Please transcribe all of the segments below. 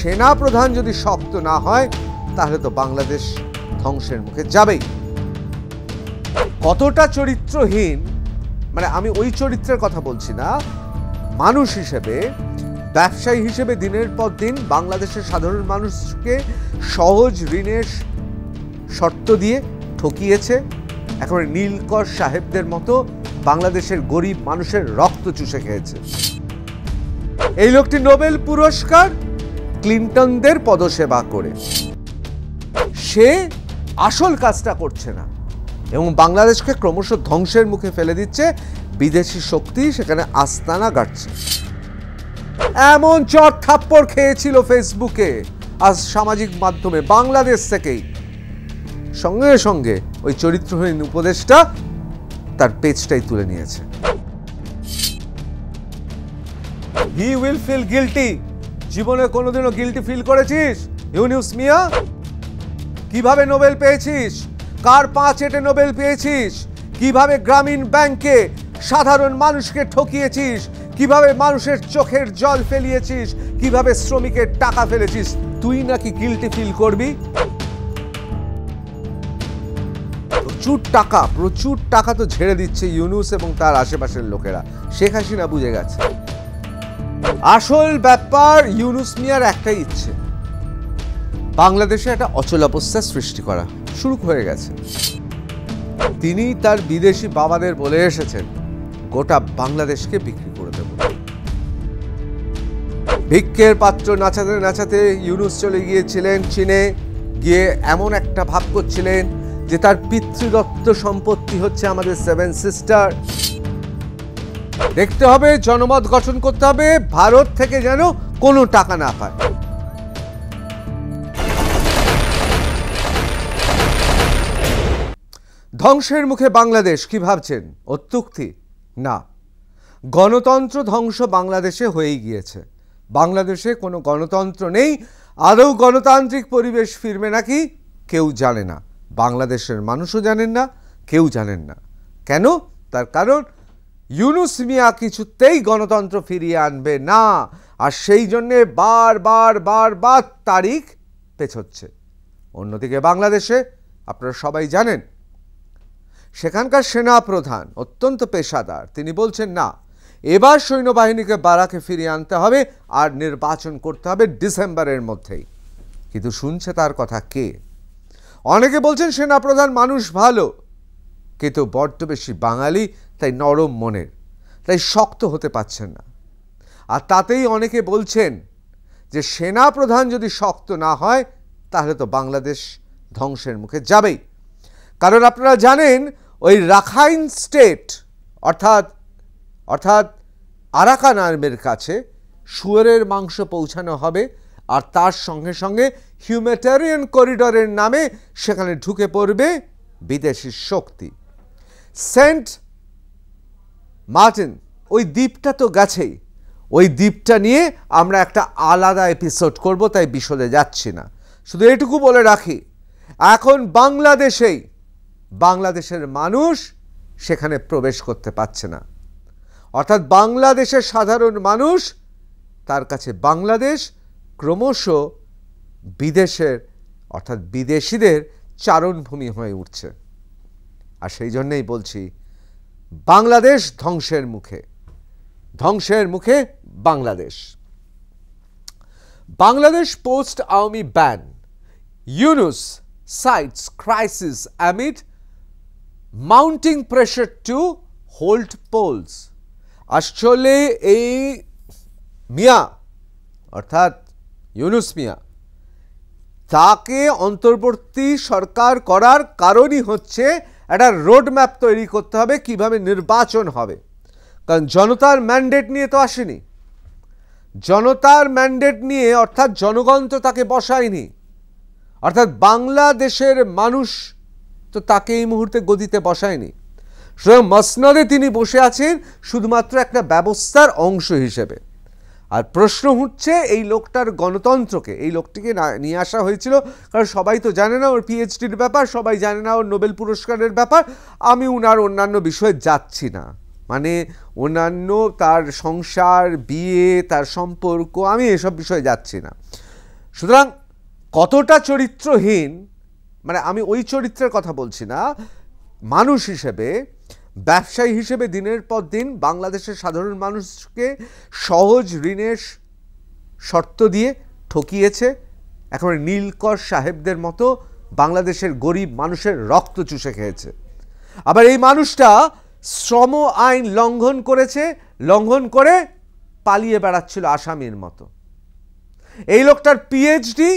সেনা প্রধান যদি শক্ত না হয় তাহলে তো বাংলাদেশ ধ্বংসের মুখে যাবেই। কতটা চরিত্রহীন, মানে আমি ওই চরিত্রের কথা বলছি না, মানুষ হিসেবে, ব্যবসায়ী হিসেবে দিনের পর দিন বাংলাদেশের সাধারণ মানুষকে সহজ ঋণের শর্ত দিয়ে ঠকিয়েছে। এখন নীলকর সাহেবদের মতো বাংলাদেশের গরিব মানুষের রক্ত চুষে খেয়েছে। এই লোকটি নোবেল পুরস্কার ক্লিন্টনদের পদসেবা করে, সে আসল কাজটা করছে না এবং বাংলাদেশকে ক্রমশ ধ্বংসের মুখে ফেলে দিচ্ছে। বিদেশি শক্তি সেখানে আস্তানা গাড়ছে। এমন চট থাপ্পড় খেয়েছিল ফেসবুকে আজ সামাজিক মাধ্যমে বাংলাদেশ থেকেই, সঙ্গে সঙ্গে ওই চরিত্রহীন উপদেশটা তার পেজটাই তুলে নিয়েছে। He will feel guilty. জীবনে কোনোদিনও গিল্টি ফিল করেছিস ইউনুস মিয়া? কিভাবে নোবেল পেয়েছিস? কার পা চেটে নোবেল পেয়েছিস? কিভাবে গ্রামীণ ব্যাংকে সাধারণ মানুষকে ঠকিয়েছিস? কিভাবে মানুষের চোখের জল ফেলিয়েছিস? কিভাবে শ্রমিকের টাকা ফেলেছিস? তুই নাকি গিল্টি ফিল করবি? প্রচুর টাকা তো ঝেড়ে দিচ্ছে ইউনুস এবং তার আশেপাশের লোকেরা। শেখ হাসিনা বুঝে গেছে আসল ব্যাপার। ইউনুস মিয়ার একটাই ইচ্ছে, বাংলাদেশে একটা অচলাবস্থা সৃষ্টি করা। শুরু হয়ে গেছে। তিনি তার বিদেশি বাবাদের বলে এসেছেন গোটা বাংলাদেশকে বিক্রি করে দেব। ভিক্ষের পাত্র নাচাতে নাচাতে ইউনুস চলে গিয়েছিলেন চীনে, গিয়ে এমন একটা ভাব করছিলেন যে তার পিতৃদত্ত সম্পত্তি হচ্ছে আমাদের সেভেন সিস্টার। দেখতে হবে, জনমত গঠন করতে হবে, ভারত থেকে যেন কোনো টাকা না পায়। ধ্বংসের মুখে বাংলাদেশ কি ভাবছেন? অত্যুক্তি না। গণতন্ত্র ধ্বংস বাংলাদেশে হয়েই গিয়েছে। বাংলাদেশে কোনো গণতন্ত্র নেই। আদৌ গণতান্ত্রিক পরিবেশ ফিরবে নাকি কেউ জানে না। বাংলাদেশের মানুষও জানেন না, কেউ জানেন না। কেন? তার কারণ ইউনুস মিয়া কিছুতেই গণতন্ত্র ফিরিয়ে আনবে না। আর সেই জন্যে বারবার তারিখ পেছোচ্ছে। অন্যদিকে বাংলাদেশে আপনারা সবাই জানেন সেখানকার সেনা প্রধান অত্যন্ত পেশাদার। তিনি বলছেন না, এবার সৈন্যবাহিনীকে বারাকে ফিরিয়ে আনতে হবে আর নির্বাচন করতে হবে ডিসেম্বরের মধ্যেই। কিন্তু শুনছে তার কথা কে? অনেকে বলছেন সেনাপ্রধান মানুষ ভালো, কিন্তু বড্ড বেশি বাঙালি, তাই নরম মনের, তাই শক্ত হতে পারছেন না। আর তাতেই অনেকে বলছেন যে সেনাপ্রধান যদি শক্ত না হয় তাহলে তো বাংলাদেশ ধ্বংসের মুখে যাবেই। কারণ আপনারা জানেন ওই রাখাইন স্টেট অর্থাৎ আরাকান আর্মির কাছে শুয়োরের মাংস পৌঁছানো হবে, আর তার সঙ্গে সঙ্গে হিউম্যানিটেরিয়ান করিডরের নামে সেখানে ঢুকে পড়বে বিদেশি শক্তি। সেন্ট মার্টিন ওই দ্বীপটা তো গেছেই, ওই দ্বীপটা নিয়ে আমরা একটা আলাদা এপিসোড করব, তাই বিশদে যাচ্ছি না। শুধু এটুকু বলে রাখি, এখন বাংলাদেশের মানুষ সেখানে প্রবেশ করতে পারছে না। অর্থাৎ বাংলাদেশের সাধারণ মানুষ, তার কাছে বাংলাদেশ ক্রমশ বিদেশিদের চারণভূমি হয়ে উঠছে। আর সেই জন্যই বলছি বাংলাদেশ ধ্বংসের মুখে Bangladesh post Awami ban, Yunus cites crisis amid mounting pressure to hold polls। আসলে এই মিয়া অর্থাৎ ইউনুস মিয়া, তাকে অন্তর্বর্তী সরকার করার কারণই হচ্ছে একটা রোডম্যাপ তৈরি করতে হবে কিভাবে নির্বাচন হবে। কারণ জনতার ম্যান্ডেট নিয়ে তো আসেনি, জনতার ম্যান্ডেট নিয়ে, অর্থাৎ জনগণ তো তাকে বসায়নি, অর্থাৎ বাংলাদেশের মানুষ তো তাকে এই মুহূর্তে গদিতে বসায়নি। সুতরাং মসনদে তিনি বসে আছেন শুধুমাত্র একটা ব্যবস্থার অংশ হিসেবে। আর প্রশ্ন উঠছে এই লোকটার গণতন্ত্রকে, এই লোকটিকে নিয়ে আসা হয়েছিল কারণ সবাই তো জানে না ওর পিএইচডির ব্যাপার, সবাই জানে না ওর নোবেল পুরস্কারের ব্যাপার। আমি ওনার অন্যান্য বিষয়ে যাচ্ছি না, মানে অন্যান্য তার সংসার, বিয়ে, তার সম্পর্ক, আমি এসব বিষয়ে যাচ্ছি না। সুতরাং কতটা চরিত্রহীন, মানে আমি ওই চরিত্রের কথা বলছি না, মানুষ হিসেবে, ব্যবসায়ী হিসেবে দিনের পর দিন বাংলাদেশের সাধারণ মানুষকে সহজ ঋণের শর্ত দিয়ে ঠকিয়েছে, একেবারে নীলকর সাহেবদের মতো বাংলাদেশের গরিব মানুষের রক্ত চুষে খেয়েছে। আবার এই মানুষটা শ্রম আইন লঙ্ঘন করেছে, লঙ্ঘন করে পালিয়ে বেড়াচ্ছিল আসামির মতো। এই লোকটার পিএইচডি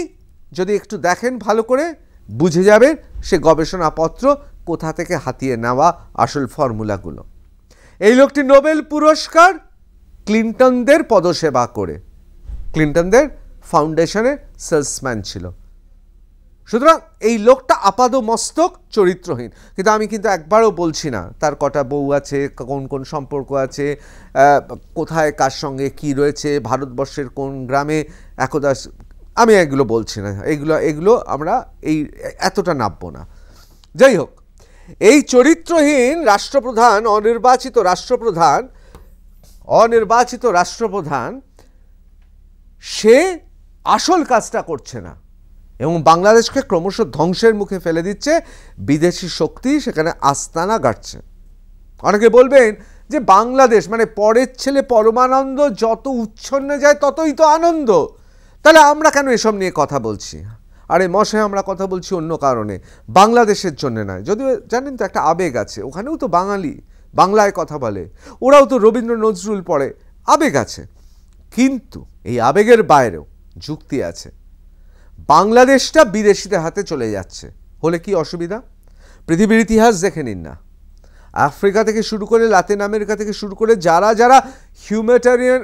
যদি একটু দেখেন ভালো করে বুঝে যাবেন সে গবেষণাপত্র কোথা থেকে হাতিয়ে নেওয়া আসল ফর্মুলাগুলো। এই লোকটি নোবেল পুরস্কার ক্লিন্টনদের পদসেবা করে, ক্লিন্টনদের ফাউন্ডেশনের সেলসম্যান ছিল। সুতরাং এই লোকটা আপাদমস্তক চরিত্রহীন। কিন্তু আমি কিন্তু একবারও বলছি না তার কটা বউ আছে, কোন কোন সম্পর্ক আছে, কোথায় কার সঙ্গে কি রয়েছে, ভারতবর্ষের কোন গ্রামে একদা, আমি এগুলো বলছি না, এগুলো আমরা এতটা নামবো না। যাই হোক, এই চরিত্রহীন রাষ্ট্রপ্রধান, অনির্বাচিত রাষ্ট্রপ্রধান সে আসল কাজটা করছে না এবং বাংলাদেশকে ক্রমশ ধ্বংসের মুখে ফেলে দিচ্ছে। বিদেশি শক্তি সেখানে আস্তানা গাড়ছে। অনেকে বলবেন যে বাংলাদেশ মানে পরের ছেলে পরমানন্দ, যত উচ্ছন্নে যায় ততই তো আনন্দ, তাহলে আমরা কেন এসব নিয়ে কথা বলছি? আরে মশাই, আমরা কথা বলছি অন্য কারণে, বাংলাদেশের জন্য নয়। যদিও জানেন তো একটা আবেগ আছে, ওখানেও তো বাঙালি বাংলায় কথা বলে, ওরাও তো রবীন্দ্র নজরুল পড়ে, আবেগ আছে। কিন্তু এই আবেগের বাইরেও যুক্তি আছে। বাংলাদেশটা বিদেশিদের হাতে চলে যাচ্ছে হলে কি অসুবিধা? পৃথিবীর ইতিহাস দেখে নিন না, আফ্রিকা থেকে শুরু করে লাতিন আমেরিকা থেকে শুরু করে যারা যারা হিউম্যানিটেরিয়ান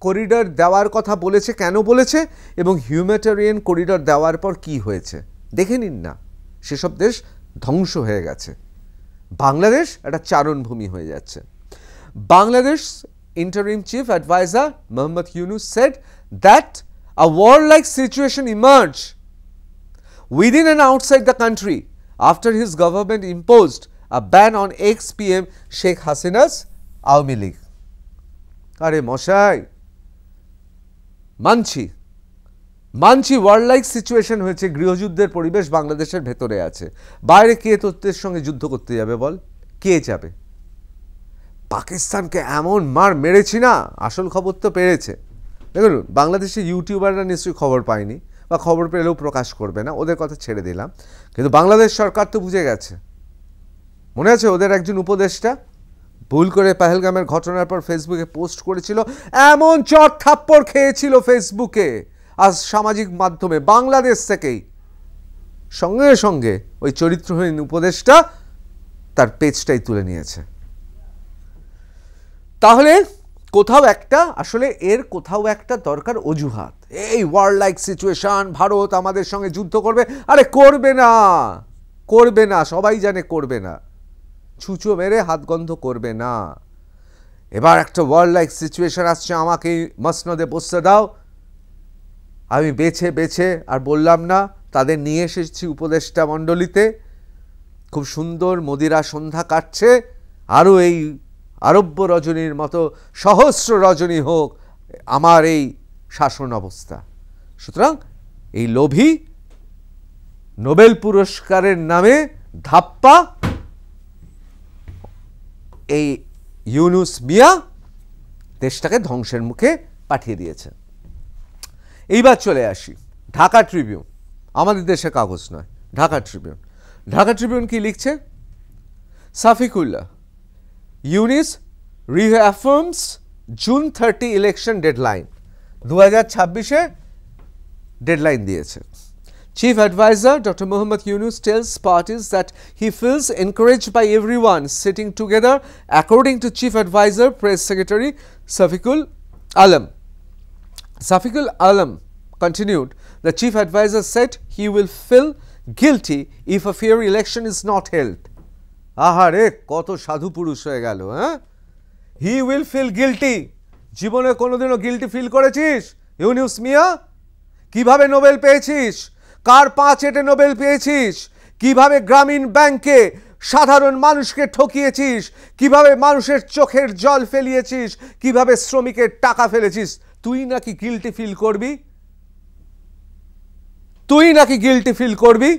করিডর দেওয়ার কথা বলেছে, কেন বলেছে এবং হিউম্যানিটেরিয়ান করিডর দেওয়ার পর কি হয়েছে দেখে নিন না, সেসব দেশ ধ্বংস হয়ে গেছে। বাংলাদেশ একটা চারণভূমি হয়ে যাচ্ছে। Bangladesh interim chief advisor Mohammad Yunus said that a warlike situation emerged within and outside the country after his government imposed a ban on ex-PM Sheikh Hasina's Awami League. আরে মশাই, মানছি ওয়ারলাইক সিচুয়েশন হয়েছে, গৃহযুদ্ধের পরিবেশ বাংলাদেশের ভেতরে আছে। বাইরে কে তোদের সঙ্গে যুদ্ধ করতে যাবে বল? কে যাবে? পাকিস্তানকে এমন মার মেরেছি না, আসল খবর তো পেরেছে। দেখুন, বাংলাদেশের ইউটিউবাররা নিশ্চয়ই খবর পায়নি বা খবর পেলেও প্রকাশ করবে না, ওদের কথা ছেড়ে দিলাম। কিন্তু বাংলাদেশ সরকার তো বুঝে গেছে। মনে আছে ওদের একজন উপদেষ্টা ভুল করে পেহেলগামের ঘটনার পর ফেসবুকে পোস্ট করেছিল, এমন চট থাপ্পড় খেয়েছিল ফেসবুকে আর সামাজিক মাধ্যমে বাংলাদেশ থেকেই। সঙ্গে সঙ্গে ওই চরিত্রহীন উপদেষ্টা তার পেজটাই তুলে নিয়েছে। তাহলে কোথাও একটা দরকার অজুহাত। এই ওয়ারলাইক সিচুয়েশন, ভারত আমাদের সঙ্গে যুদ্ধ করবে। আরে করবে না, সবাই জানে করবে না, ছুঁচো মেরে হাত গন্ধ করবে না। এবার একটা ওয়ারলাইক সিচুয়েশন আসছে, আমাকে মসনদে বসতে দাও। আমি বেছে আর বললাম না, তাদের নিয়ে এসেছি উপদেষ্টা মণ্ডলীতে। খুব সুন্দর মদিরা সন্ধ্যা কাটছে, আরও এই আরব্য রজনীর মতো সহস্র রজনী হোক আমার এই শাসন অবস্থা। সুতরাং এই লোভী নোবেল পুরস্কারের নামে ধাপ্পা এই ইউনুস মিয়া দেশটাকে ধ্বংসের মুখে পাঠিয়ে দিয়েছে। এইবার চলে আসি ঢাকা ট্রিবিউন, আমাদের দেশের কাগজ নয়, ঢাকা ট্রিবিউন কি লিখছে? Shafiqullah, Yunus reaffirms June 30 election deadline, 2026 deadline দিয়েছে। Chief Advisor Dr. Mohammad Yunus tells parties that he feels encouraged by everyone sitting together, according to Chief Advisor Press Secretary Safiqul Alam continued. The Chief Advisor said he will feel guilty if a fair election is not held. আহারে, কত সাধু পুরুষ হয়ে গেল। He will feel guilty. জীবনে কোনোদিনও guilty feel করেছিস ইউনুস মিয়া? কিভাবে নোবেল পেয়েছিস? কার পা চেটে নোবেল পেয়েছিস? কিভাবে গ্রামীণ ব্যাংকে সাধারণ মানুষকে ঠকিয়েছিস? কিভাবে মানুষের চোখের জল ফেলিয়েছিস? কিভাবে শ্রমিকের টাকা ফেলেছিস? তুই নাকি গিল্টি ফিল করবি? তুই নাকি গিল্টি ফিল করবি?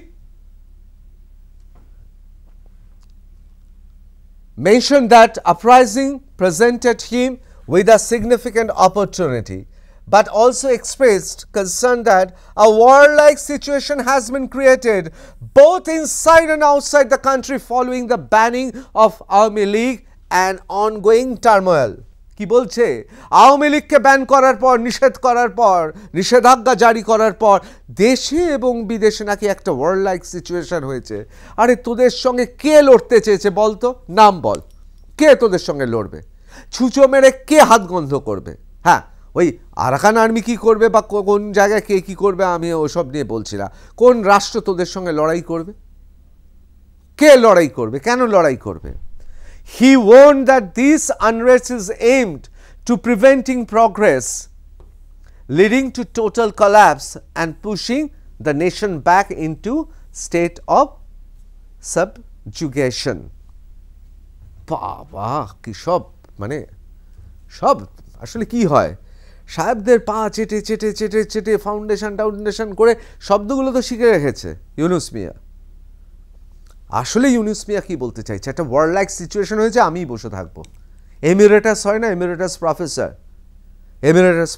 Mentioned that uprising presented him with a significant opportunity, but also expressed concern that a war-like situation has been created both inside and outside the country following the banning of Awami League and ongoing turmoil. কি বলছে? আওয়ামী লীগকে ban করার পর, নিষেধ করার পর, নিষেধাজ্ঞা জারি করার পর দেশে এবং বিদেশে নাকি একটা ওয়ার লাইক সিচুয়েশন হয়েছে। আরে তোদের সঙ্গে কে লড়তে চেয়েছে বলতো? নাম বল, কে তোদের সঙ্গে লড়বে? ছুঁচো মেরে কে হাত গন্ধ করবে? হ্যাঁ, ওই আরাকান আর্মি কি করবে বা কোন জায়গায় কে কি করবে আমি ওসব নিয়ে বলছি না। কোন রাষ্ট্র তোদের সঙ্গে লড়াই করবে? কে লড়াই করবে? কেন লড়াই করবে? He warned that this unrest is aimed to preventing progress, leading to total collapse and pushing the nation back into state of subjugation. বাবা কি সব, মানে সব আসলে কি হয়, সাহেবদের পা চেটে চেটে চেটে চেটে ফাউন্ডেশন করে শব্দগুলো তো শিখে রেখেছে ইউনুস মিয়া। আসলে ইউনুস মিয়া কি বলতে চাইছে? একটা ওয়ার্ল্ড লাইক সিচুয়েশন হয়েছে, আমিই বসে থাকবো। এমিরেটাস হয় না, এমিরেটাস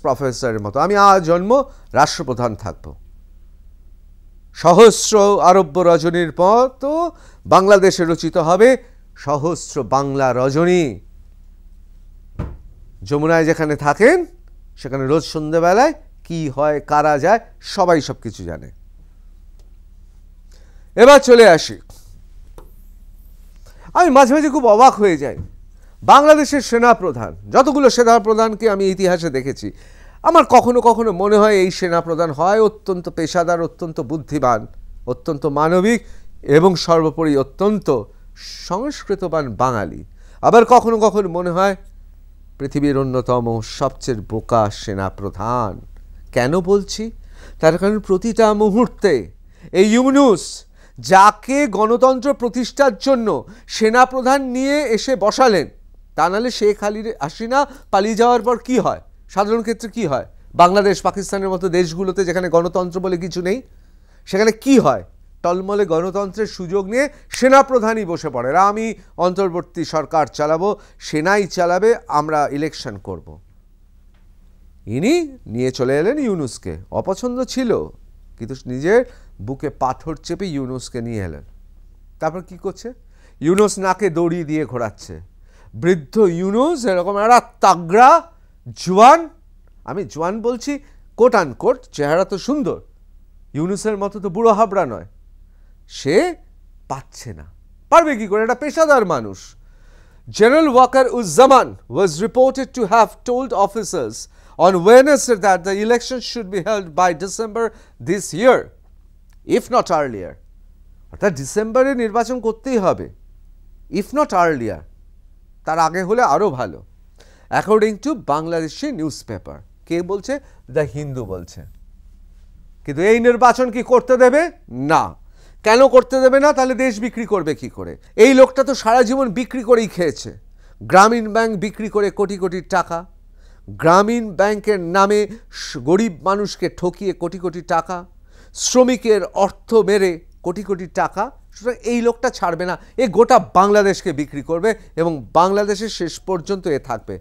প্রফেসরের মতো আমি জন্ম রাষ্ট্রপ্রধান থাকব। সহস্র আরব্য রজনীর মতো বাংলাদেশে রচিত হবে সহস্র বাংলা রজনী। যমুনায় যেখানে থাকেন সেখানে রোজ সন্ধ্যেবেলায় কি হয়, কারা যায়, সবাই সব কিছু জানে। এবার চলে আসি, আমি মাঝে মাঝে খুব অবাক হয়ে যাই। বাংলাদেশের সেনাপ্রধান, যতগুলো সেনাপ্রধানকে আমি ইতিহাসে দেখেছি, আমার কখনো কখনো মনে হয় এই সেনাপ্রধান হয় অত্যন্ত পেশাদার, অত্যন্ত বুদ্ধিমান, অত্যন্ত মানবিক এবং সর্বোপরি অত্যন্ত সংস্কৃতবান বাঙালি। আবার কখনো কখনো মনে হয় পৃথিবীর অন্যতম সবচেয়ে বোকা সেনাপ্রধান। কেন বলছি? তার কারণ প্রতিটা মুহূর্তে এই ইউনুস যাকে গণতন্ত্র প্রতিষ্ঠার জন্য সেনাপ্রধান নিয়ে এসে বসালেন, তা নাহলে শেখ হাসিনা পালিয়ে যাওয়ার পর কি হয়, সাধারণ ক্ষেত্রে কি হয়, বাংলাদেশ পাকিস্তানের মতো দেশগুলোতে যেখানে গণতন্ত্র বলে কিছু নেই, সেখানে কি হয়, টলমলে গণতন্ত্রের সুযোগ নিয়ে সেনাপ্রধানই বসে পড়ে, আমি অন্তর্বর্তী সরকার চালাবো, সেনাই চালাবে, আমরা ইলেকশন করব। ইনি নিয়ে চলে এলেন ইউনুসকে। অপছন্দ ছিল, কিন্তু নিজের বুকে পাথর চেপে ইউনুসকে নিয়ে এলেন। তারপর কি করছে? ইউনুস নাকে দড়ি দিয়ে ঘোরাচ্ছে। বৃদ্ধ ইউনুস এরকম একটা তাগড়া জোয়ান, আমি জোয়ান বলছি কোট আন কোট, চেহারা তো সুন্দর, ইউনুসের মতো তো বুড়ো হাবড়া নয়, সে পাচ্ছে না। পারবে কি করে? একটা পেশাদার মানুষ। General Waqar-uz-Zaman was reported to have told officers on Wednesday that the election should be held by December this year, if not earlier. অর্থাৎ ডিসেম্বরে নির্বাচন করতেই হবে, if not earlier, তার আগে হলে আরও ভালো। According to Bangladeshi newspaper. কে বলছে? দ্য হিন্দু বলছে। কিন্তু এই নির্বাচন কি করতে দেবে না? কেন করতে দেবে না? তাহলে দেশ বিক্রি করবে কি করে? এই লোকটা তো সারা জীবন বিক্রি করেই খেয়েছে। গ্রামীণ ব্যাংক বিক্রি করে কোটি কোটি টাকা, গ্রামীণ ব্যাংকের নামে গরিব মানুষকে ঠকিয়ে কোটি কোটি টাকা, শ্রমিকের অর্থ মেরে কোটি কোটি টাকা। সুতরাং এই লোকটা ছাড়বে না, এ গোটা বাংলাদেশকে বিক্রি করবে এবং বাংলাদেশের শেষ পর্যন্ত এ থাকবে।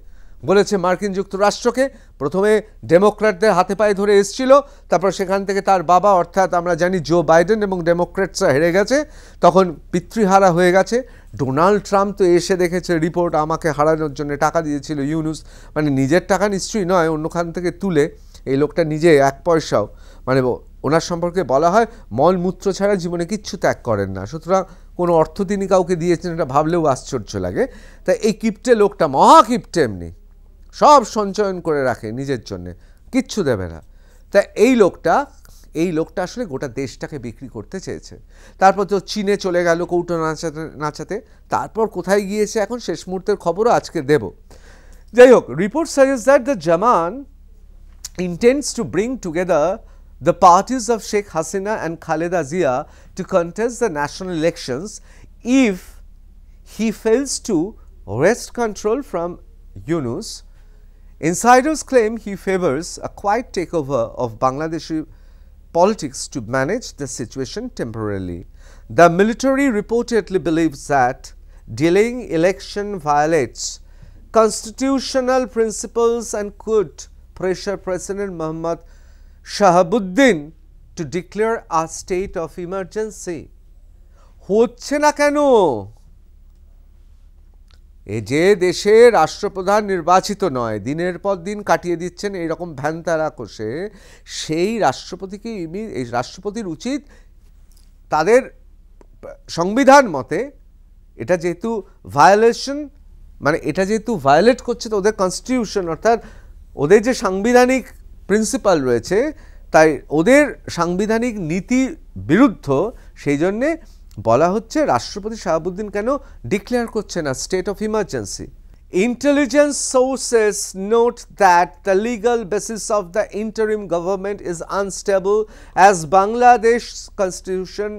বলেছে মার্কিন যুক্তরাষ্ট্রকে, প্রথমে ডেমোক্র্যাটদের হাতে পায়ে ধরে এসেছিল, তারপর সেখান থেকে তার বাবা অর্থাৎ আমরা জানি জো বাইডেন এবং ডেমোক্র্যাটসরা হেরে গেছে, তখন পিতৃহারা হয়ে গেছে। ডোনাল্ড ট্রাম্প তো এসে দেখেছে রিপোর্ট, আমাকে হারানোর জন্য টাকা দিয়েছিল ইউনুস, মানে নিজের টাকা নিশ্চয়ই নয়, অন্যখান থেকে তুলে। এই লোকটা নিজে এক পয়সাও, মানে ওনার সম্পর্কে বলা হয় মলমূত্র ছাড়া জীবনে কিচ্ছু ত্যাগ করেন না, সুতরাং কোনো অর্থ তিনি কাউকে দিয়েছেন এটা ভাবলেও আশ্চর্য লাগে। তাই এই কিপ্টে লোকটা, মহা কিপ্টে, এমনি সব সঞ্চয়ন করে রাখে নিজের জন্যে, কিচ্ছু দেবে না। তাই এই লোকটা আসলে গোটা দেশটাকে বিক্রি করতে চেয়েছে। তারপর তো চীনে চলে গেল কৌটো নাচাতে, তারপর কোথায় গিয়েছে এখন শেষ মুহূর্তের খবরও আজকে দেব। যাই হোক, report suggest that the Zaman intends to bring together the parties of Sheikh Hasina and Khaleda Zia to contest the national elections if he fails to wrest control from Yunus. Insiders claim he favors a quiet takeover of Bangladeshi politics to manage the situation temporarily. The military reportedly believes that delaying election violates constitutional principles and could pressure President Mohammad Shahabuddin to declare a state of emergency. হচ্ছে না কেন? এই যে দেশে রাষ্ট্রপ্রধান নির্বাচিত নয়, দিনের পর দিন কাটিয়ে দিচ্ছেন এইরকম ভ্যানতারা কষে, সেই রাষ্ট্রপতিকে এই রাষ্ট্রপতির উচিত তাদের সংবিধান মতে এটা যেহেতু ভায়োলেশন, মানে এটা যেহেতু ভায়োলেট করছে তো ওদের কনস্টিটিউশন অর্থাৎ ওদের যে সাংবিধানিক প্রিন্সিপাল রয়েছে তাই ওদের সাংবিধানিক নীতি বিরুদ্ধ, সেই জন্যে বলা হচ্ছে রাষ্ট্রপতি শাহাবুদ্দিন কেন ডিক্লেয়ার করছে না state of emergency. Intelligence sources note that the legal basis of the interim government is unstable as Bangladesh's constitution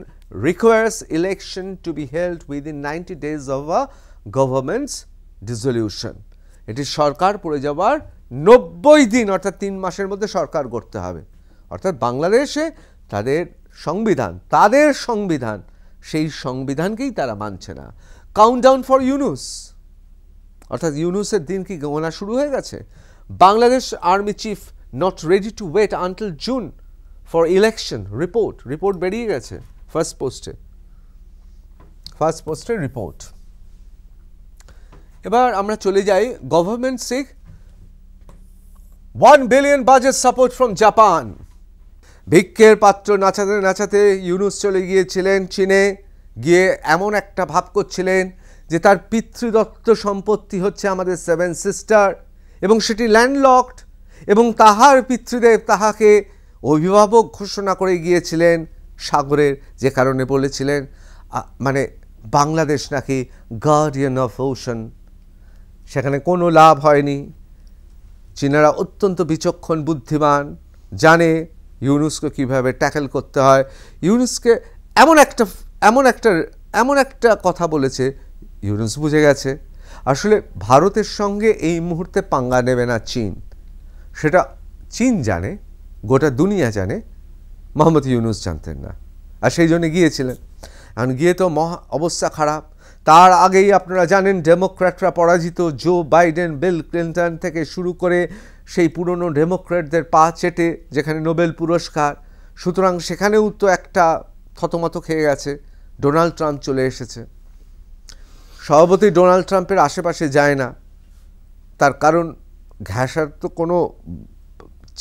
requires election to be held within 90 days of a government's dissolution. এটি সরকার পড়ে যাওয়ার 90 দিন অর্থাৎ 3 মাসের মধ্যে সরকার গড়তে হবে। অর্থাৎ বাংলাদেশে তাদের সংবিধান সেই সংবিধানকেই তারা মানছে না। কাউন্টডাউন ফর ইউনুস, অর্থাৎ ইউনুসের দিন কি গোনা শুরু হয়ে গেছে? Bangladesh army chief not ready to wait until June for election. Report বেরিয়ে গেছে ফার্স্ট পোস্টে রিপোর্ট। এবার আমরা চলে যাই government seek 1 billion budget support from Japan. ভিক্ষের পাত্র নাচাতে নাচাতে ইউনুস চলে গিয়েছিলেন চীনে, গিয়ে এমন একটা ভাব করছিলেন যে তার পিতৃদত্ত সম্পত্তি হচ্ছে আমাদের 7 সিস্টার এবং সেটি ল্যান্ডলকড, এবং তাহার পিতৃদেব তাহাকে অভিভাবক ঘোষণা করে গিয়েছিলেন সাগরের, যে কারণে বলেছিলেন মানে বাংলাদেশ নাকি গার্ডিয়ান অফ ওশান। সেখানে কোনো লাভ হয়নি। চীনারা অত্যন্ত বিচক্ষণ বুদ্ধিমান, জানে ইউনুসকে কীভাবে ট্যাকেল করতে হয়। ইউনুসকে এমন একটা কথা বলেছে, ইউনুস বুঝে গেছে আসলে ভারতের সঙ্গে এই মুহূর্তে পাঙ্গা নেবে না চীন, সেটা চীন জানে, গোটা দুনিয়া জানে, মোহাম্মদ ইউনুস জানতেন না, আর সেই জন্য গিয়েছিলেন। এখন গিয়ে তো অবস্থা খারাপ। তার আগেই আপনারা জানেন ডেমোক্র্যাটরা পরাজিত, জো বাইডেন, বিল ক্লিন্টন থেকে শুরু করে সেই পুরনো ডেমোক্র্যাটদের পা চেটে যেখানে নোবেল পুরস্কার, সুতরাং সেখানেও তো একটা থতমত খেয়ে গেছে। ডোনাল্ড ট্রাম্প চলে এসেছে। সভাপতি ডোনাল্ড ট্রাম্পের আশেপাশে যায় না, তার কারণ ঘেঁষার তো কোনো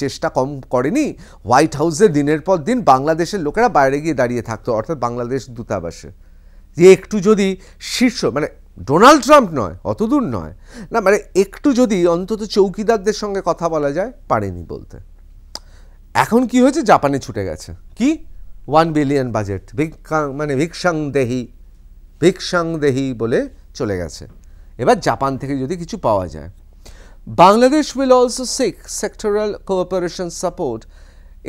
চেষ্টা কম করেনি। হোয়াইট হাউসে দিনের পর দিন বাংলাদেশের লোকেরা বাইরে গিয়ে দাঁড়িয়ে থাকতো, অর্থাৎ বাংলাদেশ দূতাবাসে, যে একটু যদি শীর্ষ মানে ডোনাল্ড ট্রাম্প নয়, অতদূর নয় না, মানে একটু যদি অন্তত চৌকিদারদের সঙ্গে কথা বলা যায়, পারেনি বলতে। এখন কি হয়েছে, জাপানে ছুটে গেছে। কি 1 বিলিয়ন বাজেট, মানে ভিক্ষাংদেহি বলে চলে গেছে। এবার জাপান থেকে যদি কিছু পাওয়া যায়। Bangladesh will also seek sectoral cooperation support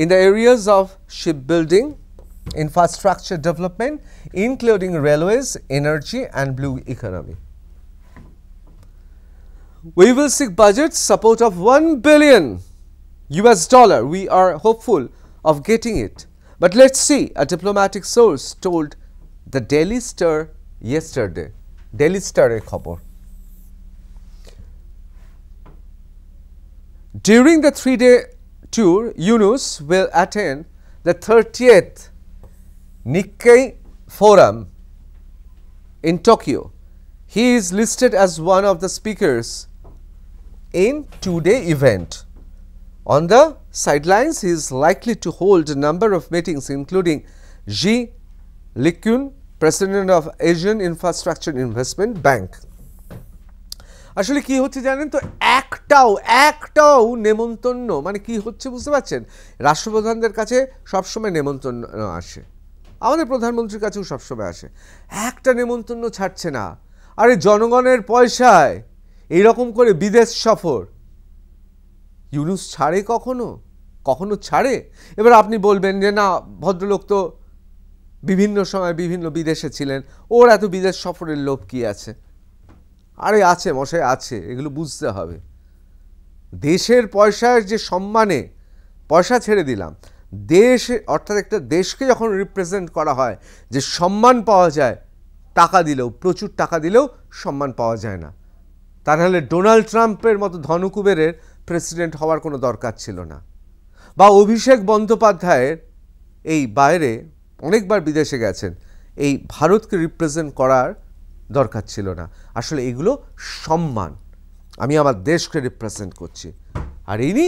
in the areas of shipbuilding, infrastructure development, including railways, energy, and blue economy. We will seek budget support of $1 billion. We are hopeful of getting it. But let's see, a diplomatic source told the Daily Star yesterday. Daily Star-এর খবর। During the 3-day tour, Yunus will attend the 30th Nikkei Forum in Tokyo. He is listed as one of the speakers in 2-day event. On the sidelines, he is likely to hold a number of meetings, including Xi Liqun, President of Asian Infrastructure Investment Bank. আসলে কি হচ্ছে জানেন তো, একটাও নেমন্তন্ন, মানে কি হচ্ছে বুঝতে পারছেন? রাষ্ট্রপ্রধানদের কাছে সবসময় নেমন্তন্ন আসে, আমাদের প্রধানমন্ত্রীর কাছেও সবসময় আসে, একটা নেমন্তন্ন ছাড়ছে না। আরে জনগণের পয়সায় এইরকম করে বিদেশ সফর ইউনুস ছাড়ে কখনো ছাড়ে? এবার আপনি বলবেন যে না, ভদ্রলোক তো বিভিন্ন সময় বিভিন্ন বিদেশে ছিলেন, ওর এত বিদেশ সফরের লোভ কি আছে? আরে আছে মশাই, আছে, এগুলো বুঝতে হবে। দেশের পয়সার যে সম্মানে, পয়সা ছেড়ে দিলাম, দেশ অর্থাৎ একটা দেশকে যখন রিপ্রেজেন্ট করা হয়, যে সম্মান পাওয়া যায় টাকা দিলেও, প্রচুর টাকা দিলেও সম্মান পাওয়া যায় না। তাহলে ডোনাল্ড ট্রাম্পের মতো ধনকুবেরের প্রেসিডেন্ট হওয়ার কোনো দরকার ছিল না, বা অভিষেক বন্দ্যোপাধ্যায়ের এই বাইরে অনেকবার বিদেশে গেছেন, এই ভারতকে রিপ্রেজেন্ট করার দরকার ছিল না। আসলে এগুলো সম্মান, আমি আমার দেশকে রিপ্রেজেন্ট করছি। আর ইনি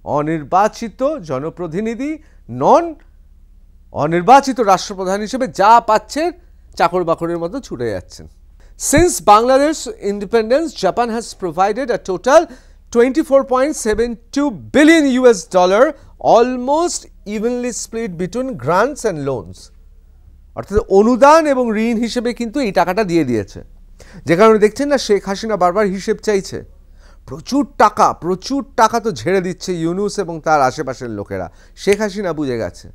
অনির্বাচিত জনপ্রতিনিধি নন, অনির্বাচিত রাষ্ট্রপ্রধান হিসেবে যা পাচ্ছেন চাকর বাকরের মতো ছুটে যাচ্ছেন। Since Bangladesh independence, Japan has provided a total $24.72 billion, almost evenly split between grants and loans. অর্থাৎ অনুদান এবং ঋণ হিসেবে কিন্তু এই টাকাটা দিয়ে দিয়েছে। যে কারণে দেখছেন না শেখ হাসিনা বারবার হিসেব চাইছে। প্রচুর টাকা তো ঝেড়ে দিচ্ছে ইউনূস এবং তার আশেপাশের লোকেরা। শেখ হাসিনা বুঝে গেছে,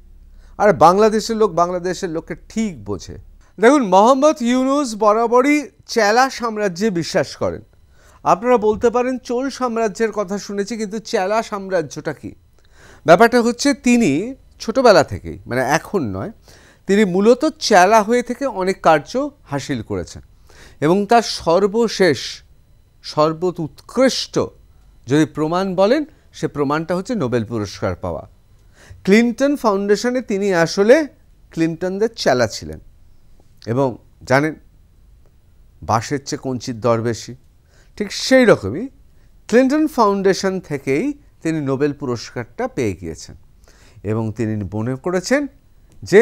আর বাংলাদেশের লোক বাংলাদেশের লোককে ঠিক বোঝে। দেখুন, মোহাম্মদ ইউনূস বরাবরই চেলা সাম্রাজ্যে বিশ্বাস করেন। আপনারা বলতে পারেন চোল সাম্রাজ্যের কথা শুনেছি, কিন্তু চেলা সাম্রাজ্যটা কি? ব্যাপারটা হচ্ছে তিনি ছোটবেলা থেকেই, মানে এখন নয়, তিনি মূলত চেলা হয়ে থেকে অনেক কার্য হাসিল করেছেন, এবং তার সর্বোৎকৃষ্ট যদি প্রমাণ বলেন, সে প্রমাণটা হচ্ছে নোবেল পুরস্কার পাওয়া। ক্লিন্টন ফাউন্ডেশনে তিনি আসলে ক্লিন্টনদের চেলা ছিলেন, এবং জানেন বাঁশের চেয়ে কঞ্চির দর বেশি, ঠিক সেই রকমই ক্লিন্টন ফাউন্ডেশন থেকেই তিনি নোবেল পুরস্কারটা পেয়ে গিয়েছেন, এবং তিনি মনে করেছেন যে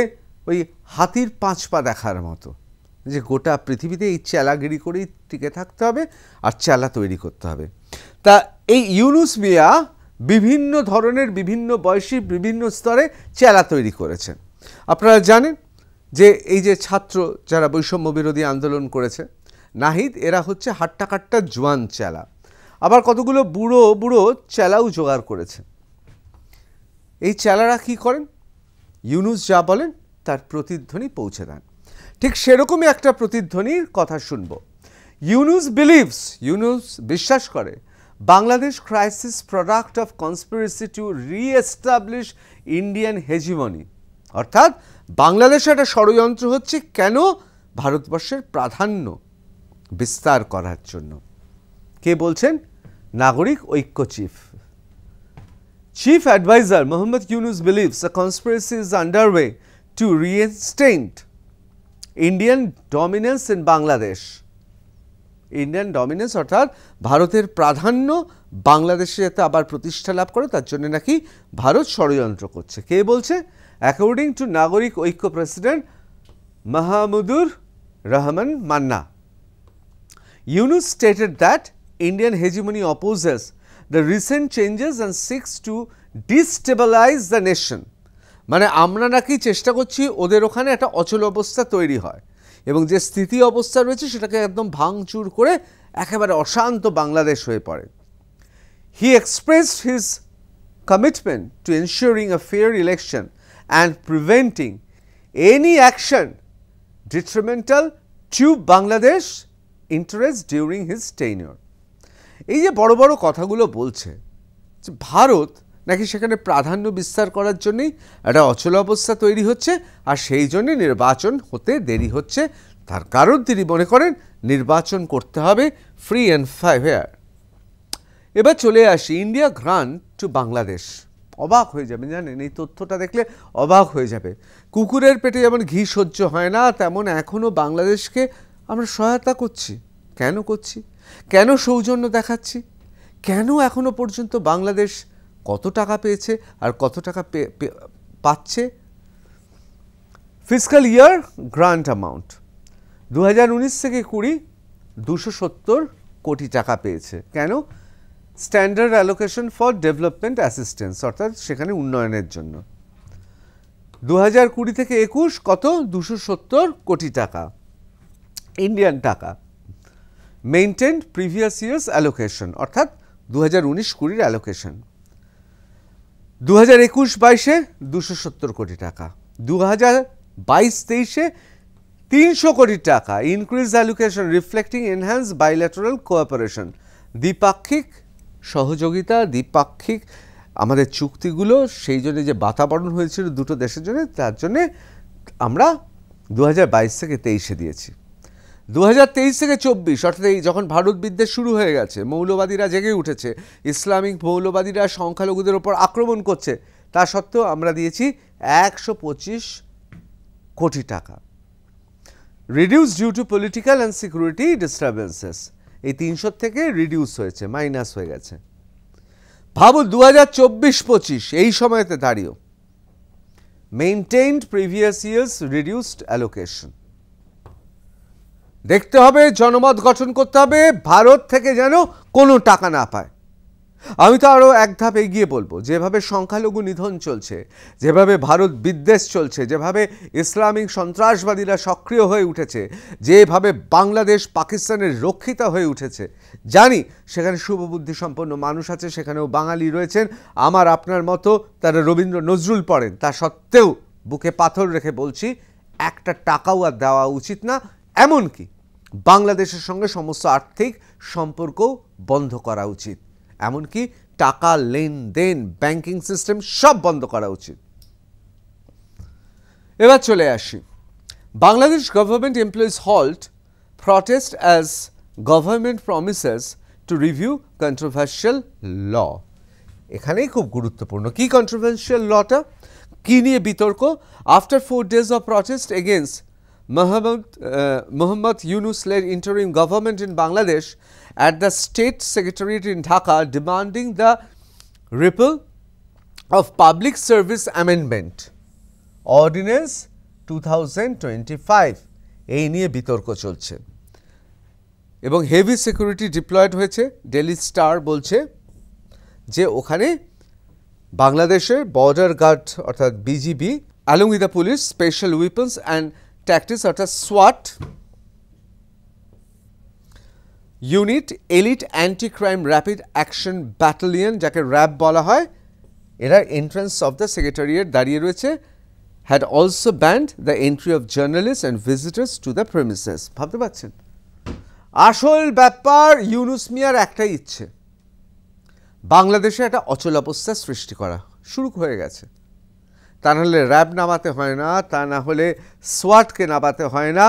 ওই হাতির 5 পা দেখার মতো, যে গোটা পৃথিবীতে এই চেলাগিরি করেই টিকে থাকতে হবে আর চেলা তৈরি করতে হবে। তা এই ইউনূস মিয়া বিভিন্ন ধরনের, বিভিন্ন বয়সী, বিভিন্ন স্তরে চেলা তৈরি করেছেন। আপনারা জানেন যে এই যে ছাত্র যারা বৈষম্য বিরোধী আন্দোলন করেছে, নাহিদ, এরা হচ্ছে হাট্টা কাট্টা জোয়ান চেলা, আবার কতগুলো বুড়ো চেলাও জোগাড় করেছে। এই চেলারা কি করেন? ইউনূস যা বলেন তার প্রতিধ্বনি পৌঁছে দেন। ঠিক সেরকমই একটা প্রতিধ্বনির কথা শুনব। ইউনূস বিশ্বাস করে Bangladesh crisis product of conspiracy to reestablish Indian hegemony, অর্থাৎ বাংলাদেশে একটা ষড়যন্ত্র হচ্ছে কেন? ভারতবর্ষের প্রাধান্য বিস্তার করার জন্য। কে বলছেন? Nagorik Oikya chief adviser Mohammad Yunus believes a conspiracy is underway to reinstate Indian dominance in Bangladesh. Indian dominance অর্থাৎ ভারতের প্রাধান্য বাংলাদেশে যাতে আবার প্রতিষ্ঠা লাভ করে, তার জন্য নাকি ভারত ষড়যন্ত্র করছে। কে বলছে? অ্যাকর্ডিং টু নাগরিক ঐক্য president Mahmudur Rahman Manna, Yunus stated that Indian hegemony opposes the recent changes and seeks to destabilize the nation. মানে আমরা নাকি চেষ্টা করছি ওদের ওখানে একটা অচল অবস্থা তৈরি হয়, এবং যে স্থিতি অবস্থা রয়েছে সেটাকে একদম ভাঙচুর করে একেবারে অশান্ত বাংলাদেশ হয়ে পড়ে। He expressed his commitment to ensuring a fair election and preventing any action detrimental to Bangladesh interest during his tenure. এই যে বড় বড় কথাগুলো বলছে যে ভারত নাকি সেখানে প্রাধান্য বিস্তার করার জন্যই একটা অচল অবস্থা তৈরি হচ্ছে, আর সেই জন্যে নির্বাচন হতে দেরি হচ্ছে। তার কারণ তিনি মনে করেন নির্বাচন করতে হবে ফ্রি অ্যান্ড ফেয়ার। এবার চলে আসি ইন্ডিয়া গ্রান্ট টু বাংলাদেশ। অবাক হয়ে যাবেন, জানেন এই তথ্যটা দেখলে অবাক হয়ে যাবে। কুকুরের পেটে যেমন ঘি সহ্য হয় না, তেমন এখনও বাংলাদেশকে আমরা সহায়তা করছি। কেন করছি? কেন সৌজন্য দেখাচ্ছি? কেন এখনও পর্যন্ত বাংলাদেশ কত টাকা পেয়েছে আর কত টাকা পাচ্ছে? ফিসক্যাল ইয়ার গ্রান্ট অ্যামাউন্ট 2019 থেকে 20 270 কোটি টাকা পেয়েছে। কেন? Standard allocation for development assistance, অর্থাৎ সেখানে উন্নয়নের জন্য। 2020 থেকে 21 কত? 270 কোটি টাকা ইন্ডিয়ান টাকা। মেইনটেন্ড প্রিভিয়াস ইয়ার্স অ্যালোকেশন, অর্থাৎ 2019-20 অ্যালোকেশন। 2021-22 270 কোটি টাকা। 2022-23 300 কোটি টাকা increase allocation reflecting enhance bilateral cooperation, দ্বিপাক্ষিক সহযোগিতা, দ্বিপাক্ষিক আমাদের চুক্তিগুলো সেই জন্য যে বাতাবরণ হয়েছিল দুটো দেশের জন্য, তার জন্যে আমরা 2022 থেকে 23-এ দিয়েছি। 2023 থেকে 24 অর্থাৎ এই যখন ভারত বিদ্বেষ শুরু হয়ে গেছে, মৌলবাদীরা জেগে উঠেছে, ইসলামিক মৌলবাদীরা সংখ্যালঘুদের ওপর আক্রমণ করছে, তা সত্ত্বেও আমরা দিয়েছি 125 কোটি টাকা। Reduce due to political and security disturbances, এই 300 থেকে রিডিউস হয়েছে, মাইনাস হয়ে গেছে। ভাবুন 2024-25 এই সময়তে দাঁড়িয়েও maintained previous years reduced allocation. দেখতে হবে, জনমত গঠন করতে হবে, ভারত থেকে যেন কোনো টাকা না পায়। আমি তো আরও এক ধাপ এগিয়ে বলবো, যেভাবে সংখ্যালঘু নিধন চলছে, যেভাবে ভারত বিদ্বেষ চলছে, যেভাবে ইসলামিক সন্ত্রাসবাদীরা সক্রিয় হয়ে উঠেছে, যেভাবে বাংলাদেশ পাকিস্তানের রক্ষিতা হয়ে উঠেছে, জানি সেখানে শুভবুদ্ধি সম্পন্ন মানুষ আছে, সেখানেও বাঙালি রয়েছেন আমার আপনার মতো, তারা রবীন্দ্র নজরুল পড়েন, তা সত্ত্বেও বুকে পাথর রেখে বলছি একটা টাকাও আর দেওয়া উচিত না। এমনকি বাংলাদেশের সঙ্গে সমস্ত আর্থিক সম্পর্কও বন্ধ করা উচিত, এমনকি টাকা লেনদেন, ব্যাংকিং সিস্টেম সব বন্ধ করা উচিত। এবার চলে আসি, Bangladesh government employees halt protest as government promises to review controversial law. এখানেই খুব গুরুত্বপূর্ণ, কি কন্ট্রোভার্সিয়াল লটা, কি নিয়ে বিতর্ক? After 4 days of protest against Mohammad Yunus-led interim government in Bangladesh at the State Secretariat in Dhaka demanding the repeal of Public Service Amendment Ordinance 2025, এই নিয়ে বিতর্ক চলছে এবং হেভি সিকিউরিটি ডিপ্লয়েড হয়েছে। ডেইলি স্টার বলছে যে ওখানে বাংলাদেশের বর্ডার গার্ড অর্থাৎ BGB along with the police, special weapons and tactics অর্থাৎ SWAT unit, elite anti crime rapid action battalion যাকে র্যাব বলা হয়, এরা এন্ট্রান্স অফ দ্য সেক্রেটারিয়েট দাঁড়িয়ে রয়েছে। Had also band the entry of journalist and visitors to the premises. ভাবতে পারছেন, আসল ব্যাপার ইউনুস মিয়ার একটাই ইচ্ছে, বাংলাদেশে একটা অচলাবস্থা সৃষ্টি করা। শুরু হয়ে গেছে, তা নাহলে র্যাব নামাতে হয় না, তা না হলে সোয়াটকে নামাতে হয় না,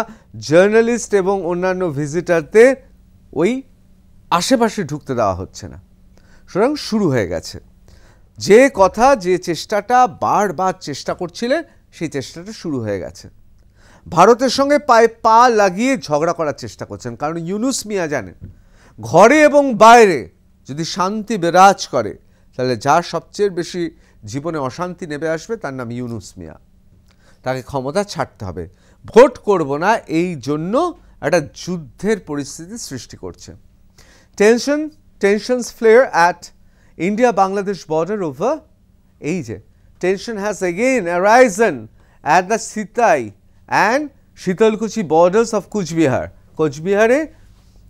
জার্নালিস্ট এবং অন্যান্য ভিজিটারদের ওই আশেপাশে ঢুকতে দেওয়া হচ্ছে না। সুতরাং শুরু হয়ে গেছে, যে কথা যে চেষ্টাটা বারবার চেষ্টা করছিলেন সেই চেষ্টাটা শুরু হয়ে গেছে। ভারতের সঙ্গে পায়ে পা লাগিয়ে ঝগড়া করার চেষ্টা করছেন, কারণ ইউনুস মিয়া জানেন ঘরে এবং বাইরে যদি শান্তি বিরাজ করে তাহলে যার সবচেয়ে বেশি জীবনে অশান্তি নেমে আসবে তার নাম ইউনুস মিয়া। তাকে ক্ষমতা ছাড়তে হবে, ভোট করব না, এই জন্য একটা যুদ্ধের পরিস্থিতি সৃষ্টি করছে। Tensions flare at India Bangladesh border over, এই যে tension has again arisen at the Sitai and Sitalkuchi borders of Coochbehar. কোচবিহারে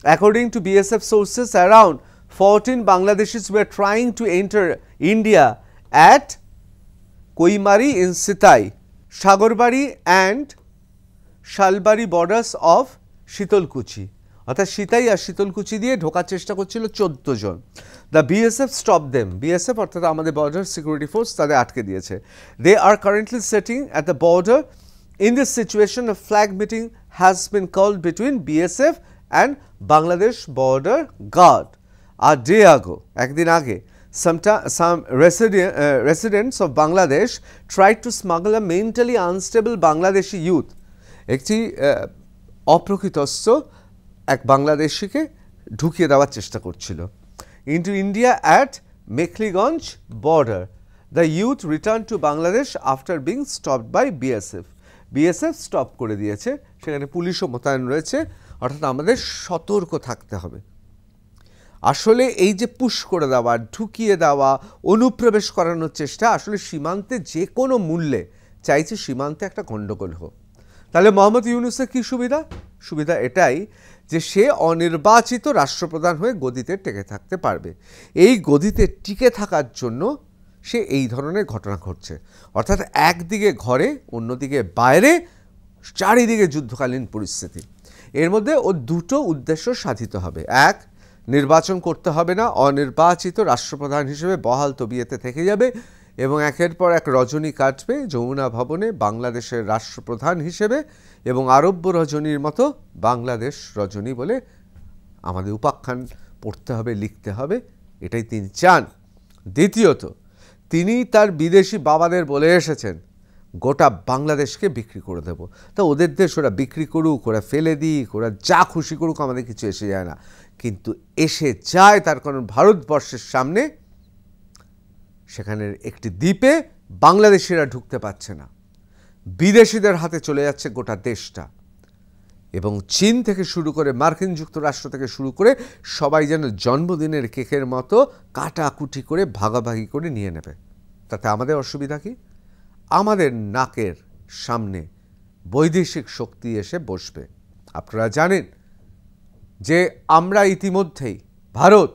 according to BSF sources around 14 Bangladeshis were trying to enter India at Koimari in Sitai, Sagorbari and Shalbari borders of Shitolkuchi, অর্থাৎ সিতাই আর শীতলকুচি দিয়ে ঢোকার চেষ্টা করছিল 14 জন। The BSF stop them, BSF অর্থাৎ আমাদের border security force তাদের আটকে দিয়েছে। They are currently sitting at the border. In this situation a flag meeting has been called between BSF and Bangladesh border guard a day ago, একদিন আগে। Some residents of Bangladesh tried to smuggle a mentally unstable Bangladeshi youth, একটি অপ্রকৃতস্থ এক বাংলাদেশিকে ঢুকিয়ে দেওয়ার চেষ্টা করছিল, into India at Mekhliganj border. The youth returned to Bangladesh after being stopped by BSF. BSF stop করে দিয়েছে, সেখানে পুলিশও মোতায়েন রয়েছে, অর্থাৎ আমাদের সতর্ক থাকতে হবে। আসলে এই যে পুশ করে দেওয়া, ঢুকিয়ে দেওয়া, অনুপ্রবেশ করানোর চেষ্টা, আসলে সীমান্তে যে কোনো মূল্যে চাইছে সীমান্তে একটা গণ্ডগোল হোক। তাহলে মোহাম্মদ ইউনুসের কী সুবিধা? সুবিধা এটাই যে সে অনির্বাচিত রাষ্ট্রপ্রধান হয়ে গদিতে টিকে থাকতে পারবে। এই গদিতে টিকে থাকার জন্য সে এই ধরনের ঘটনা ঘটছে, অর্থাৎ একদিকে ঘরে, অন্যদিকে বাইরে, চারিদিকে যুদ্ধকালীন পরিস্থিতি। এর মধ্যে ও দুটো উদ্দেশ্য সাধিত হবে। এক, নির্বাচন করতে হবে না, অনির্বাচিত রাষ্ট্রপ্রধান হিসেবে বহাল তবিয়তে থেকে যাবে এবং একের পর এক রজনী কাটবে যমুনা ভবনে বাংলাদেশের রাষ্ট্রপ্রধান হিসেবে, এবং আরব্য রজনীর মতো বাংলাদেশ রজনী বলে আমাদের উপাখ্যান পড়তে হবে, লিখতে হবে, এটাই তিনি চান। দ্বিতীয়ত, তিনি তার বিদেশি বাবাদের বলে এসেছেন গোটা বাংলাদেশকে বিক্রি করে দেব। তা ওদের দেশ ওরা বিক্রি করুক, ওরা ফেলে দিক, ওরা যা খুশি করুক, আমাদের কিছু এসে যায় না। কিন্তু এসে যায় তার কারণ ভারতবর্ষের সামনে সেখানের একটি দ্বীপে বাংলাদেশিরা ঢুকতে পারছে না, বিদেশিদের হাতে চলে যাচ্ছে গোটা দেশটা, এবং চীন থেকে শুরু করে মার্কিন যুক্তরাষ্ট্র থেকে শুরু করে সবাই যেন জন্মদিনের কেকের মতো কাটাকুটি করে ভাগাভাগি করে নিয়ে নেবে। তাতে আমাদের অসুবিধা কি? আমাদের নাকের সামনে বৈদেশিক শক্তি এসে বসবে। আপনারা জানেন যে আমরা ইতিমধ্যেই ভারত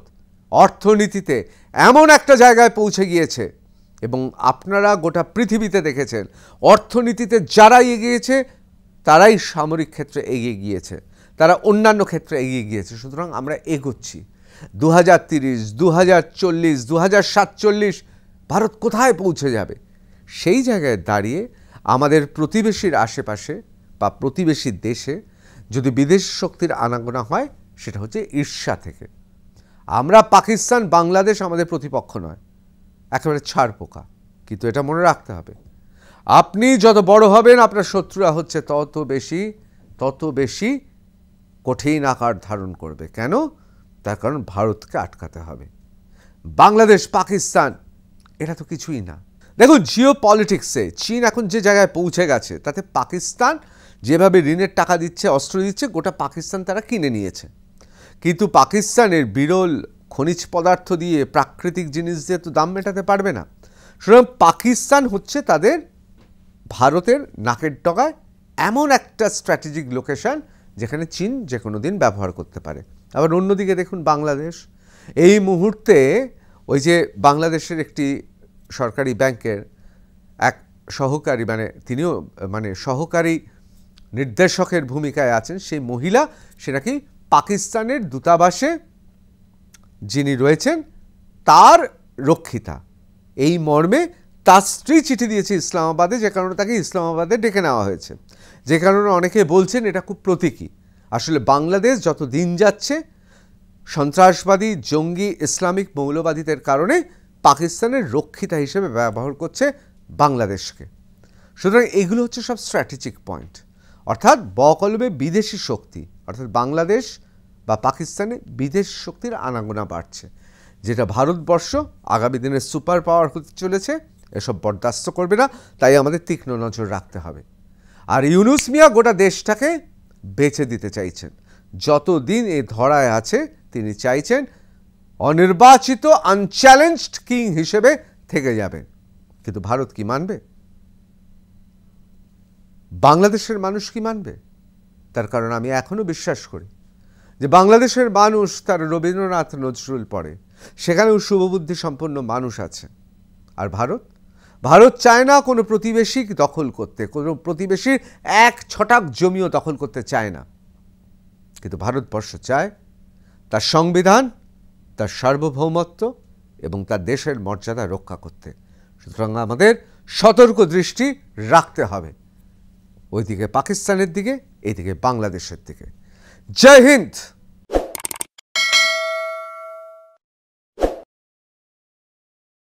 অর্থনীতিতে এমন একটা জায়গায় পৌঁছে গিয়েছে, এবং আপনারা গোটা পৃথিবীতে দেখেছেন অর্থনীতিতে যারা এগিয়েছে তারাই সামরিক ক্ষেত্রে এগিয়ে গিয়েছে, তারা অন্যান্য ক্ষেত্রে এগিয়ে গিয়েছে। সুতরাং আমরা এগোচ্ছি। 2030, 2040, 2047 ভারত কোথায় পৌঁছে যাবে? সেই জায়গায় দাঁড়িয়ে আমাদের প্রতিবেশীর আশেপাশে বা প্রতিবেশী দেশে যদি বিদেশি শক্তির আনাগোনা হয়, সেটা হচ্ছে ঈর্ষা থেকে। আমরা পাকিস্তান, বাংলাদেশ আমাদের প্রতিপক্ষ নয়, একেবারে ছাড় পোকা। কিন্তু এটা মনে রাখতে হবে, আপনি যত বড় হবেন আপনার শত্রুরা হচ্ছে তত বেশি কঠিন আকার ধারণ করবে। কেন? তার কারণ ভারতকে আটকাতে হবে। বাংলাদেশ, পাকিস্তান এটা তো কিছুই না। দেখুন, জিও পলিটিক্সে চীন এখন যে জায়গায় পৌঁছে গেছে, তাতে পাকিস্তান যেভাবে ঋণের টাকা দিচ্ছে, অস্ত্র দিচ্ছে, গোটা পাকিস্তান তারা কিনে নিয়েছে। কিন্তু পাকিস্তানের বিরল খনিজ পদার্থ দিয়ে, প্রাকৃতিক জিনিস দিয়ে তো দাম মেটাতে পারবে না। সুতরাং পাকিস্তান হচ্ছে তাদের ভারতের নাকের ডগায় এমন একটা স্ট্র্যাটেজিক লোকেশন যেখানে চীন যে কোনো দিন ব্যবহার করতে পারে। আবার অন্যদিকে দেখুন বাংলাদেশ, এই মুহূর্তে ওই যে বাংলাদেশের একটি সরকারি ব্যাংকের এক সহকারী, তিনিও সহকারী নির্দেশকের ভূমিকায় আছেন, সেই মহিলা সে নাকি পাকিস্তানের দূতাবাসে যিনি রয়েছেন তার রক্ষিতা। এই মর্মে তার স্ত্রী চিঠি দিয়েছে ইসলামাবাদে, যে কারণে তাকে ইসলামাবাদে ডেকে নেওয়া হয়েছে। যে কারণে অনেকে বলছেন এটা খুব প্রতীকী। আসলে বাংলাদেশ যত দিন যাচ্ছে সন্ত্রাসবাদী, জঙ্গি, ইসলামিক মৌলবাদীদের কারণে পাকিস্তানের রক্ষিতা হিসেবে ব্যবহার করছে বাংলাদেশকে। সুতরাং এগুলো হচ্ছে সব স্ট্র্যাটেজিক পয়েন্ট। অর্থাৎ বকলমে বিদেশি শক্তি, অর্থাৎ বাংলাদেশ বা পাকিস্তানে বিদেশি শক্তির আনাগোনা বাড়ছে, যেটা ভারতবর্ষ আগামী দিনে সুপার পাওয়ার হতে চলেছে, এসব বরদাস্ত করবে না। তাই আমাদের তীক্ষ্ণ নজর রাখতে হবে। আর ইউনূস মিয়া গোটা দেশটাকে বেচে দিতে চাইছেন। যতদিন এই ধরায় আছে তিনি চাইছেন অনির্বাচিত, আনচ্যালেঞ্জড কিং হিসেবে থেকে যাবেন। কিন্তু ভারত কি মানবে? বাংলাদেশের মানুষ কি মানবে? তার কারণ আমি এখনো বিশ্বাস করি যে বাংলাদেশের মানুষ তার রবীন্দ্রনাথ, নজরুল পড়ে, সেখানেও শুভবুদ্ধি সম্পন্ন মানুষ আছে। আর ভারত চায় না কোনো প্রতিবেশী দখল করতে, কোনো প্রতিবেশীর এক ছটাক জমিও দখল করতে চায় না। কিন্তু ভারতবর্ষ চায় তার সংবিধান, তার সার্বভৌমত্ব এবং তার দেশের মর্যাদা রক্ষা করতে। সুতরাং আমাদের সতর্ক দৃষ্টি রাখতে হবে, ওইদিকে পাকিস্তানের দিকে, এইদিকে বাংলাদেশের দিকে। জয় হিন্দ।